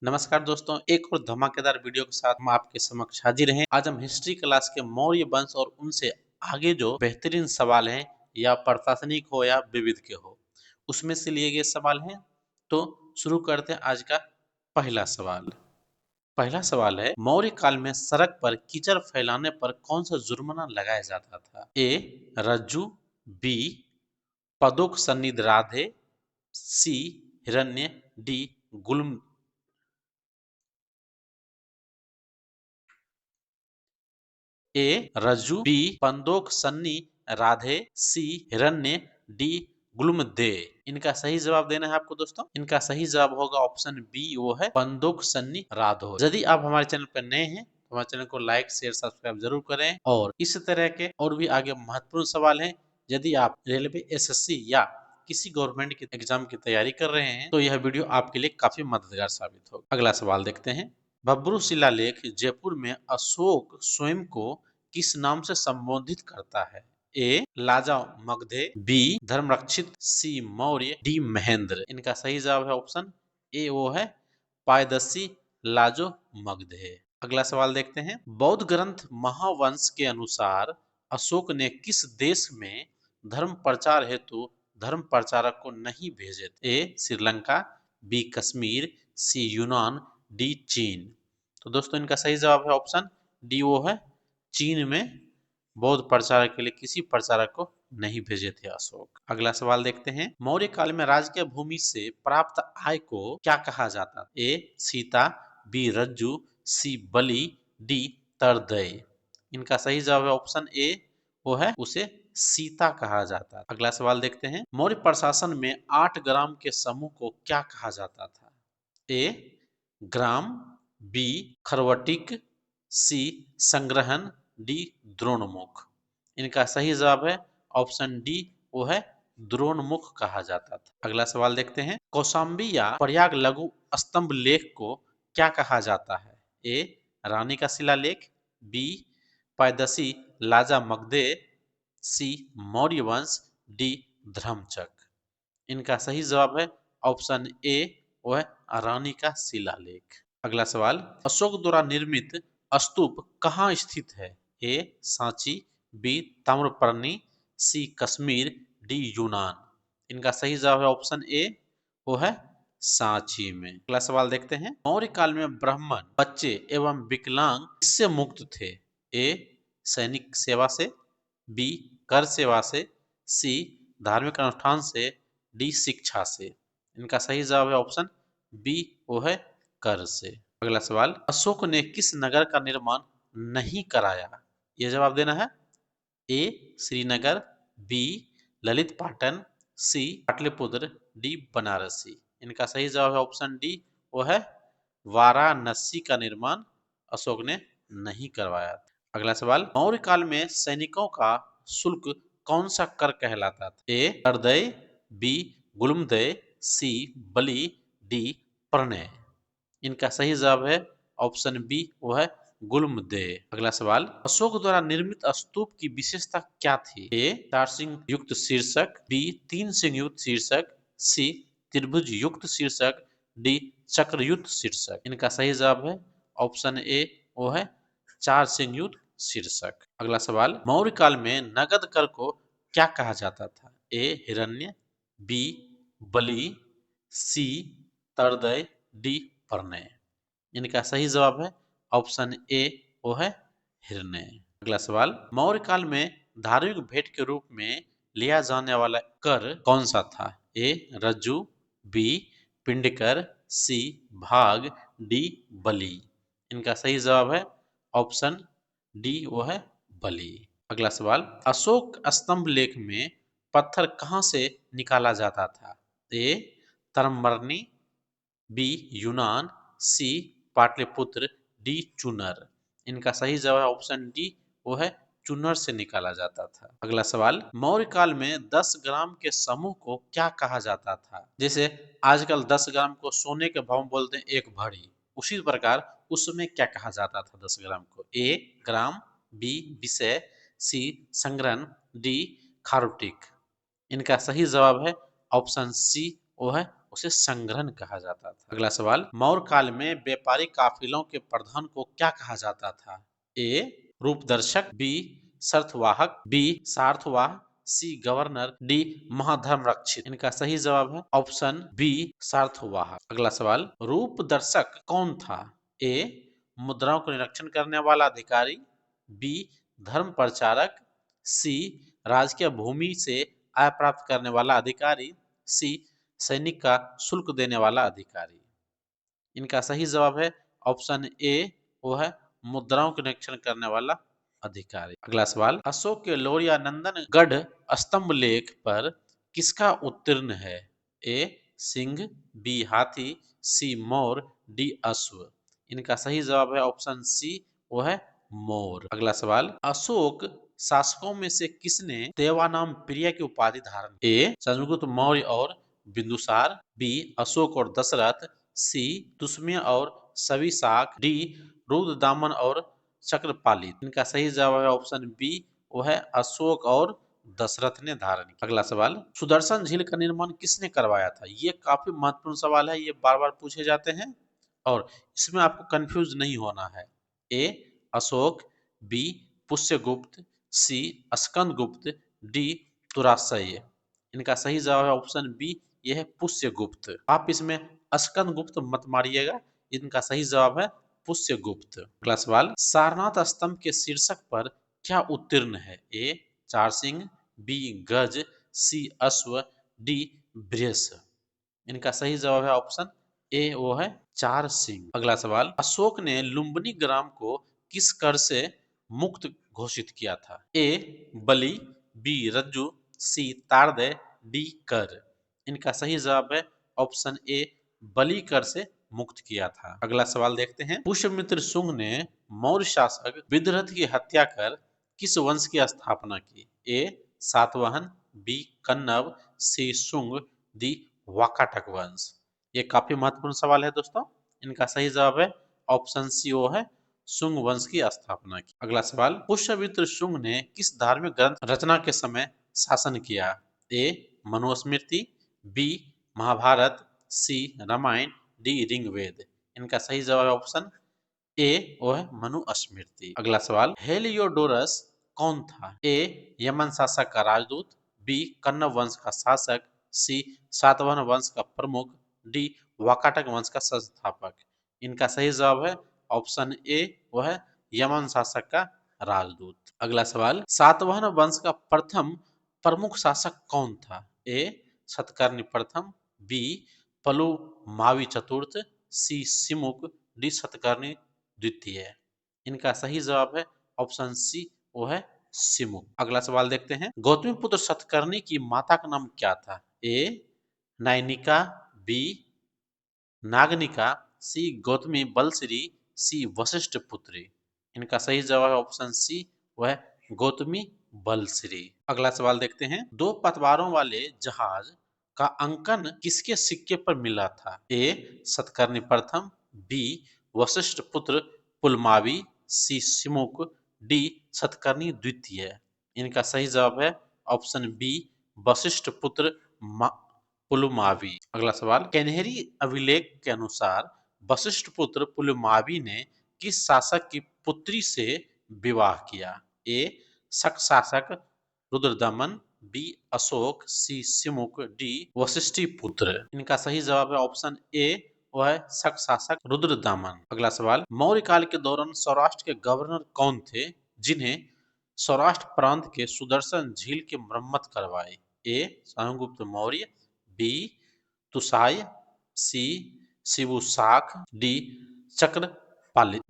नमस्कार दोस्तों, एक और धमाकेदार वीडियो के साथ हम आपके समक्ष हाजिर हैं। आज हम हिस्ट्री क्लास के मौर्य वंश और उनसे आगे जो बेहतरीन सवाल हैं, या प्रशासनिक हो या विविध के हो, उसमें से लिए गए सवाल हैं। तो शुरू करते हैं आज का पहला सवाल। पहला सवाल है, मौर्य काल में सड़क पर कीचड़ फैलाने पर कौन सा जुर्माना लगाया जाता था? ए रज्जु, बी पदोक सन्निध राधे, सी हिरण्य, डी गुल्म। ए रज्जु, बी पंदोक सन्नी राधे, सी हिरण्य, डी गुल्मदे। इनका सही जवाब देना है आपको दोस्तों। इनका सही जवाब होगा ऑप्शन बी, वो है पंदोक सन्नी राधो। यदि आप हमारे चैनल पर नए हैं तो हमारे चैनल को लाइक शेयर सब्सक्राइब जरूर करें, और इस तरह के और भी आगे महत्वपूर्ण सवाल हैं। यदि आप रेलवे एसएससी या किसी गवर्नमेंट की एग्जाम की तैयारी कर रहे हैं तो यह वीडियो आपके लिए काफी मददगार साबित होगा। अगला सवाल देखते हैं। भब्रू शिलालेख जयपुर में अशोक स्वयं को किस नाम से संबोधित करता है? ए लाजा मगधे, बी धर्मरक्षित, सी मौर्य, डी महेंद्र। इनका सही जवाब है ऑप्शन ए, वो है पायदसी लाजो मगधे। अगला सवाल देखते हैं। बौद्ध ग्रंथ महावंश के अनुसार अशोक ने किस देश में धर्म प्रचार हेतु धर्म प्रचारक को नहीं भेजे? ए श्रीलंका, बी कश्मीर, सी यूनान, डी चीन। तो दोस्तों इनका सही जवाब है ऑप्शन डी, वो है चीन में बौद्ध प्रचारक के लिए किसी प्रचारक को नहीं भेजे थे अशोक। अगला सवाल देखते हैं। मौर्य काल में राजकीय भूमि से प्राप्त आय को क्या कहा जाता? ए सीता, बी रज्जु, सी बलि, डी तरदय। इनका सही जवाब है ऑप्शन ए, वो है उसे सीता कहा जाता है। अगला सवाल देखते हैं। मौर्य प्रशासन में 8 ग्राम के समूह को क्या कहा जाता था? ए ग्राम, बी खरवटिक, सी संग्रहण, डी द्रोणमुख। इनका सही जवाब है ऑप्शन डी, वो है द्रोणमुख कहा जाता था। अगला सवाल देखते हैं। कौशाम्बी या प्रयाग लघु स्तंभ लेख को क्या कहा जाता है? ए रानी का शिलालेख, बी पायदसी लाजा मगधे, सी मौर्य वंश, डी धर्मचक्र। इनका सही जवाब है ऑप्शन ए, वो है रानी का शिलालेख। अगला सवाल। अशोक द्वारा निर्मित स्तूप कहाँ स्थित है? ए सांची, बी ताम्रपर्णी, सी कश्मीर, डी यूनान। इनका सही जवाब है ऑप्शन ए, वो है सांची में। अगला सवाल देखते हैं। मौर्य काल में ब्राह्मण बच्चे एवं विकलांग किससे मुक्त थे? ए सैनिक सेवा से, बी कर सेवा से, सी धार्मिक अनुष्ठान से, डी शिक्षा से। इनका सही जवाब है ऑप्शन बी, वो है कर से। अगला सवाल। अशोक ने किस नगर का निर्माण नहीं कराया? यह जवाब देना है। ए श्रीनगर, बी ललित पाटन, सी पाटलिपुत्र, डी बनारसी। इनका सही जवाब है ऑप्शन डी, वो है वाराणसी का निर्माण अशोक ने नहीं करवाया। अगला सवाल। मौर्य काल में सैनिकों का शुल्क कौन सा कर कहलाता था? ए करदय, बी गुल्मदय, सी बलि, डी प्रणय। इनका सही जवाब है ऑप्शन बी, वो है गुल्मदेह। अगला सवाल। अशोक द्वारा निर्मित स्तूप की विशेषता क्या थी? ए 4 सिंह युक्त शीर्षक, बी 3 सिंह युक्त शीर्षक, सी त्रिभुज युक्त शीर्षक, डी चक्र युक्त शीर्षक। इनका सही जवाब है ऑप्शन ए, वो है 4 सिंह युक्त शीर्षक। अगला सवाल। मौर्य काल में नगद कर को क्या कहा जाता था? ए हिरण्य, बी बलि, सी तरदय, डी प्रणय। इनका सही जवाब है ऑप्शन ए, वो है हिरण्य। अगला सवाल। मौर्य काल में धार्मिक भेंट के रूप में लिया जाने वाला कर कौन सा था? ए रज्जु, बी पिंडकर, सी भाग, डी बलि। इनका सही जवाब है ऑप्शन डी, वो है बलि। अगला सवाल। अशोक स्तंभ लेख में पत्थर कहाँ से निकाला जाता था? ए तरमर्नी, बी यूनान, सी पाटलिपुत्र, डी चुनर। इनका सही जवाब है ऑप्शन डी, वो है चुनर से निकाला जाता था। अगला सवाल। मौर्य काल में 10 ग्राम के समूह को क्या कहा जाता था? जैसे आजकल 10 ग्राम को सोने के भाव में बोलते हैं एक भरी, उसी प्रकार उस समय क्या कहा जाता था 10 ग्राम को? ए ग्राम, बी विषय, सी संग्रहण, डी खारुटिक। इनका सही जवाब है ऑप्शन सी, वो है उसे संग्रहण कहा जाता था। अगला सवाल, मौर्य काल में व्यापारी काफिलों के प्रधान को क्या कहा जाता था? ए रूपदर्शक, बी शर्तवाहक, बी सार्थवाह, सी गवर्नर, डी महाधर्म रक्षित। इनका सही जवाब है ऑप्शन बी सार्थवाहक। अगला सवाल, रूपदर्शक कौन था? ए मुद्राओं का निरीक्षण करने वाला अधिकारी, बी धर्म प्रचारक, सी राजकीय भूमि से आय प्राप्त करने वाला अधिकारी, सी सैनिक का शुल्क देने वाला अधिकारी। इनका सही जवाब है ऑप्शन ए, वो है मुद्राओं का निरीक्षण करने वाला अधिकारी। अगला सवाल, अशोक के लौरिया नंदन गढ़ स्तंभ लेख पर किसका उत्तीर्ण है? ए सिंह, बी हाथी, सी मोर, डी अश्व। इनका सही जवाब है ऑप्शन सी, वो है मोर। अगला सवाल, अशोक शासकों में से किसने देवानाम प्रिय की उपाधि धारण की? ए चंद्रगुप्त मौर्य और बिंदुसार, बी अशोक और दशरथ, सी तुष्मीय और सविशाख, डी रुद्रदामन और चक्रपालित। इनका सही जवाब है ऑप्शन बी, वो है अशोक और दशरथ ने धारण किया। अगला सवाल, सुदर्शन झील का निर्माण किसने करवाया था? ये काफी महत्वपूर्ण सवाल है, ये बार बार पूछे जाते हैं और इसमें आपको कंफ्यूज नहीं होना है। ए अशोक, बी पुष्यगुप्त, सी स्कंदगुप्त, डी तुराशय। इनका सही जवाब है ऑप्शन बी, यह है पुष्यगुप्त। आप इसमें स्कंदगुप्त मत मारिएगा, इनका सही जवाब है पुष्यगुप्त। अगला सवाल, सारनाथ स्तंभ के शीर्षक पर क्या उत्तीर्ण है? ए चार सिंह, बी गज, सी अश्व, डी बृहस। इनका सही जवाब है ऑप्शन ए, वो है चार सिंह। अगला सवाल, अशोक ने लुम्बिनी ग्राम को किस कर से मुक्त घोषित किया था? ए बलि, बी रज्जु, सी तारदय, डी कर। इनका सही जवाब है ऑप्शन ए, बलि कर से मुक्त किया था। अगला सवाल देखते हैं, पुष्यमित्र शुंग ने मौर्य शासक विदरथ की हत्या कर किस वंश की स्थापना की? ए सातवाहन, बी कन्नव, सी शुंग, डी वाकाटक वंश। ये काफी महत्वपूर्ण सवाल है दोस्तों, इनका सही जवाब है ऑप्शन सी, वो है शुंग वंश की स्थापना की। अगला सवाल, पुष्यमित्र शुंग ने किस धार्मिक ग्रंथ रचना के समय शासन किया? ए मनुस्मृति, बी महाभारत, सी रामायण, डी ऋग्वेद। इनका सही जवाब है ऑप्शन ए, वो है मनुस्मृति। अगला सवाल, हेलियोडोरस कौन था? ए यमन शासक का राजदूत, बी कन्नव वंश का शासक, सी सातवाहन वंश का प्रमुख, डी वाकाटक वंश का संस्थापक। इनका सही जवाब है ऑप्शन ए, वो है यमन शासक का राजदूत। अगला सवाल, सातवाहन वंश का प्रथम प्रमुख शासक कौन था? ए सतकर्णी प्रथम, बी पलुमावी चतुर्थ, सी सिमुक, डी सतकर्णी द्वितीय। इनका सही जवाब है ऑप्शन सी, वो है सिमुक। अगला सवाल देखते हैं, गौतमी पुत्र सतकर्णी की माता का नाम क्या था? ए नैनिका, बी नागनिका, सी गौतमी बलश्री, सी वशिष्ठ पुत्री। इनका सही जवाब है ऑप्शन सी, वह गौतमी बलश्री। अगला सवाल देखते हैं, दो पतवारों वाले जहाज का अंकन किसके सिक्के पर मिला था? ए सतकर्णी प्रथम, बी वशिष्ठ पुत्र पुलमावी, सी सिमुक, डी सतकर्णी द्वितीय। इनका सही जवाब है ऑप्शन बी, वशिष्ठ पुत्र पुलमावी। अगला सवाल, कन्हेरी अभिलेख के अनुसार वशिष्ठ पुत्र पुलमावी ने किस शासक की पुत्री से विवाह किया? ए शक शासक रुद्रदमन, बी अशोक, सी सिमुक, डी वशिष्ठी पुत्र। इनका सही जवाब है ऑप्शन ए, वह है शक शासक रुद्रदमन। अगला सवाल, मौर्य काल के दौरान सौराष्ट्र के गवर्नर कौन थे जिन्हें सौराष्ट्र प्रांत के सुदर्शन झील की मरम्मत करवाई? ए चंद्रगुप्त मौर्य, बी तुषाय, सी शिबुसाख, डी चक्रपालित।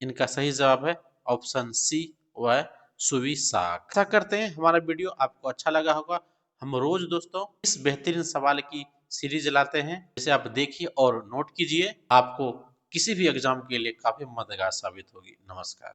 इनका सही जवाब है ऑप्शन सी, वह सुविशाख। ऐसा करते हैं, हमारा वीडियो आपको अच्छा लगा होगा। हम रोज दोस्तों इस बेहतरीन सवाल की सीरीज लाते हैं, जिसे आप देखिए और नोट कीजिए, आपको किसी भी एग्जाम के लिए काफी मददगार साबित होगी। नमस्कार।